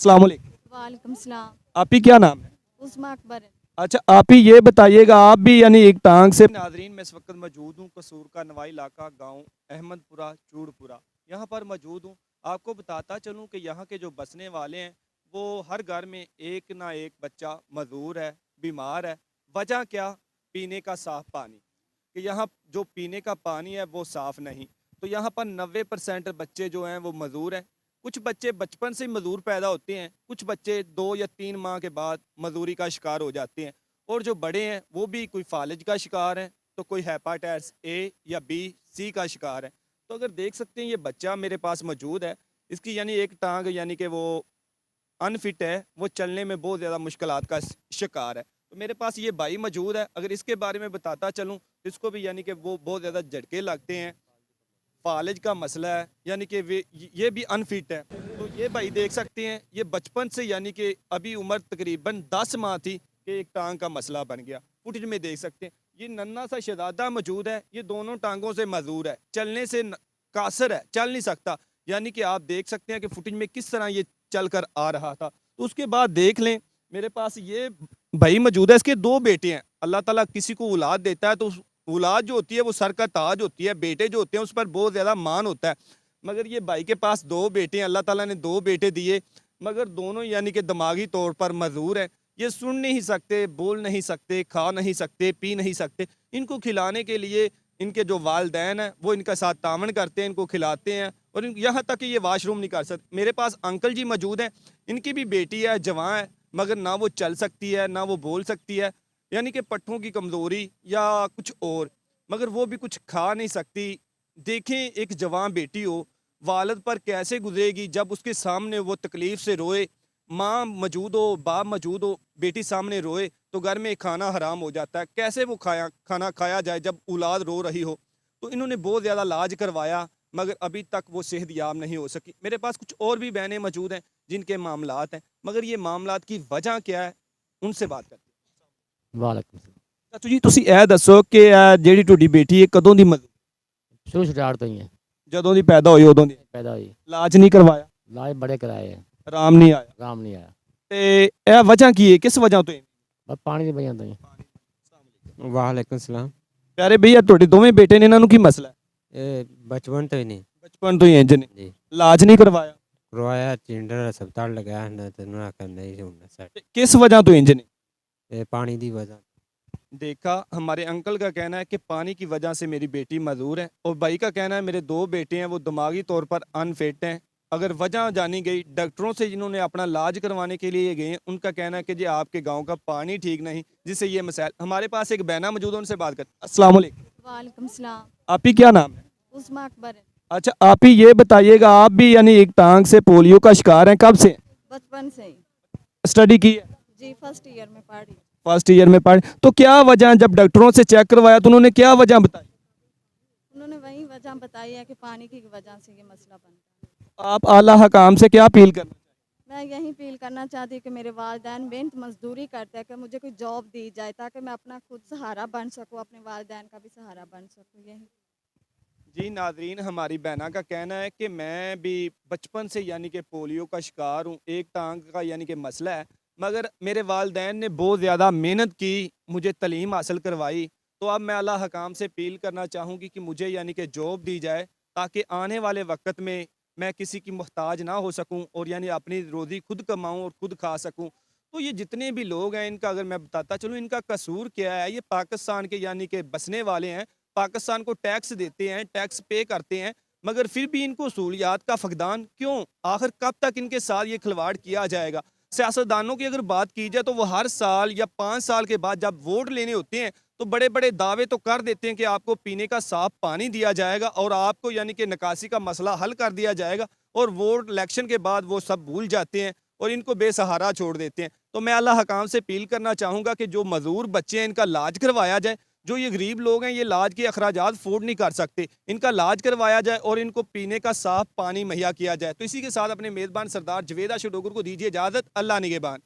अस्सलाम वालेकुम। वालेकुम सलाम। आप ही क्या नाम है? उस्मा अकबर है। अच्छा, आप ही ये बताइएगा, आप भी यानी एक टांग से नाजरीन मैं इस वक्त मौजूद हूँ कसूर का नवाई इलाका गांव अहमदपुरा चूड़पुरा, यहाँ पर मौजूद हूँ। आपको बताता चलूँ कि यहाँ के जो बसने वाले हैं वो हर घर में एक ना एक बच्चा मजदूर है, बीमार है। वजह क्या? पीने का साफ पानी, कि यहाँ जो पीने का पानी है वो साफ़ नहीं। तो यहाँ पर 90% बच्चे जो हैं वो मजदूर हैं। कुछ बच्चे बचपन से ही मजदूर पैदा होते हैं, कुछ बच्चे 2 या 3 माह के बाद मजदूरी का शिकार हो जाते हैं, और जो बड़े हैं वो भी कोई फालिज का शिकार हैं, तो कोई हेपाटाइटिस ए या बी सी का शिकार है। तो अगर देख सकते हैं ये बच्चा मेरे पास मौजूद है, इसकी यानी एक टांग यानी कि वो अनफिट है, वो चलने में बहुत ज़्यादा मुश्किलात का शिकार है। तो मेरे पास ये भाई मौजूद है, अगर इसके बारे में बताता चलूँ तो इसको भी यानी कि वो बहुत ज़्यादा झटके लगते हैं, फालिज का मसला है, यानी कि वे ये भी अनफिट है। तो ये भाई देख सकते हैं ये बचपन से यानी कि अभी उम्र तकरीबन 10 माह थी कि एक टांग का मसला बन गया। फुटेज में देख सकते हैं ये नन्ना सा शहजादा मौजूद है, ये दोनों टांगों से मजदूर है, चलने से कासर है, चल नहीं सकता। यानी कि आप देख सकते हैं कि फुटेज में किस तरह ये चल कर आ रहा था। तो उसके बाद देख लें, मेरे पास ये भाई मौजूद है, इसके 2 बेटे हैं। अल्लाह ताला किसी को औलाद देता है तो औलाद जो होती है वो सर का ताज होती है, बेटे जो होते हैं उस पर बहुत ज़्यादा मान होता है। मगर ये भाई के पास 2 बेटे हैं, अल्लाह ताला ने 2 बेटे दिए, मगर दोनों यानी कि दिमागी तौर पर मजबूर हैं। ये सुन नहीं सकते, बोल नहीं सकते, खा नहीं सकते, पी नहीं सकते। इनको खिलाने के लिए इनके जो वालदैन हैं वो इनका साथ तामन करते हैं, इनको खिलाते हैं, और यहाँ तक कि ये वाशरूम नहीं कर सकते। मेरे पास अंकल जी मौजूद हैं, इनकी भी बेटी है, जवान है, मगर ना वो चल सकती है ना वो बोल सकती है, यानी कि पट्ठों की कमज़ोरी या कुछ और, मगर वो भी कुछ खा नहीं सकती। देखें एक जवान बेटी हो, वालिद पर कैसे गुजरेगी जब उसके सामने वो तकलीफ़ से रोए, माँ मौजूद हो, बाप मौजूद हो, बेटी सामने रोए तो घर में खाना हराम हो जाता है। कैसे वो खाना खाया जाए जब औलाद रो रही हो। तो इन्होंने बहुत ज़्यादा इलाज करवाया, मगर अभी तक वो सेहतयाब नहीं हो सकी। मेरे पास कुछ और भी बहनें मौजूद हैं जिनके मामलात हैं, मगर ये मामलात की वजह क्या है, उनसे बात करते हैं। वालेकुम सलाम। चाचू जी, ਤੁਸੀਂ ਇਹ ਦੱਸੋ ਕਿ ਜਿਹੜੀ ਤੁਹਾਡੀ ਬੇਟੀ ਹੈ ਕਦੋਂ ਦੀ ਮਤਲਬ शुरू स्टार्ट तो ही है, ਜਦੋਂ ਦੀ ਪੈਦਾ ਹੋਈ ਉਦੋਂ ਦੀ पैदा हुई। ਇਲਾਜ ਨਹੀਂ ਕਰਵਾਇਆ, इलाज बड़े कराए हैं, ਆਰਾਮ ਨਹੀਂ ਆਇਆ, काम नहीं आया। ਤੇ ਇਹ ਵਜ੍ਹਾ ਕੀ ਹੈ, ਕਿਸ ਵਜ੍ਹਾ ਤੋਂ ਹੈ? बस पानी की वजह तो ही। वालेकुम सलाम। ਪਿਆਰੇ ਭਈਆ, ਤੁਹਾਡੇ ਦੋਵੇਂ ਬੇਟੇ ਨੇ, ਇਹਨਾਂ ਨੂੰ ਕੀ ਮਸਲਾ ਹੈ? ये बचपन तो ही नहीं ਬਚਪਨ ਤੋਂ ਹੀ ਇੰਜ ਨੇ, जी ਇਲਾਜ ਨਹੀਂ ਕਰਵਾਇਆ, करवाया, चिंडर अस्पताल लगाया ना तो ना कर नहीं होना सर। ਤੇ ਕਿਸ ਵਜ੍ਹਾ ਤੋਂ ਇੰਜ ਨੇ? ये पानी दी वजह देखा, हमारे अंकल का कहना है कि पानी की वजह से मेरी बेटी मजदूर है, और भाई का कहना है मेरे 2 बेटे हैं वो दिमागी तौर पर अनफिट हैं। अगर वजह जानी गई डॉक्टरों से जिन्होंने अपना इलाज करवाने के लिए गए हैं, उनका कहना है कि जी आपके गांव का पानी ठीक नहीं, जिससे ये मसाइल। हमारे पास एक बहना मौजूद है, उनसे बात करते हैं। अस्सलाम वालेकुम। वालेकुम सलाम। आप ही क्या नाम है? उस्मा अकबर है। अच्छा, आप ही ये बताइएगा, आप भी यानी एक टांग से पोलियो का शिकार हैं, कब से? बचपन से ही। स्टडी की है? जी फर्स्ट ईयर में पढ़ी। फर्स्ट ईयर में पढ़। तो क्या वजह, जब डॉक्टरों से चेक करवाया तो उन्होंने क्या वजह बताई? उन्होंने वही वजह बताई है कि पानी की वजह से ये मसला बनता है। आप आला हकाम से क्या अपील करना? मैं यही अपील करना चाहती हूँ कि मेरे वालिदैन बेहद मजदूरी करते हैं, कि मुझे कोई जॉब दी जाए ताकि मैं अपना खुद सहारा बन सकूँ, अपने वालिदैन का भी सहारा बन सकूँ। यही जी नाजरीन, हमारी बहना का कहना है कि मैं भी बचपन से यानी कि पोलियो का शिकार हूँ, एक टांग का यानी कि मसला है, मगर मेरे वालदैन ने बहुत ज़्यादा मेहनत की, मुझे तलीम हासिल करवाई। तो अब मैं अल्लाह हकाम से अपील करना चाहूँगी कि मुझे यानी कि जॉब दी जाए, ताकि आने वाले वक्त में मैं किसी की मोहताज ना हो सकूँ, और यानी अपनी रोज़ी खुद कमाऊँ और खुद खा सकूँ। तो ये जितने भी लोग हैं, इनका अगर मैं बताता चलूँ इनका कसूर क्या है। ये पाकिस्तान के यानी कि बसने वाले हैं, पाकिस्तान को टैक्स देते हैं, टैक्स पे करते हैं, मगर फिर भी इनको सहूलियात का फकदान क्यों? आखिर कब तक इनके साथ ये खिलवाड़ किया जाएगा? सियासतदानों की अगर बात की जाए तो वो हर साल या 5 साल के बाद जब वोट लेने होते हैं तो बड़े बड़े दावे तो कर देते हैं कि आपको पीने का साफ पानी दिया जाएगा और आपको यानी कि निकासी का मसला हल कर दिया जाएगा, और वोट इलेक्शन के बाद वो सब भूल जाते हैं और इनको बेसहारा छोड़ देते हैं। तो मैं अल्लाह हकाम से अपील करना चाहूँगा कि जो मजदूर बच्चे हैं इनका इलाज करवाया जाए। जो ये गरीब लोग हैं ये इलाज के अखराजात अफोर्ड नहीं कर सकते, इनका इलाज करवाया जाए और इनको पीने का साफ पानी मुहैया किया जाए। तो इसी के साथ अपने मेज़बान सरदार जवेद आशिक डोगर को दीजिए इजाज़त। अल्लाह निगहबान।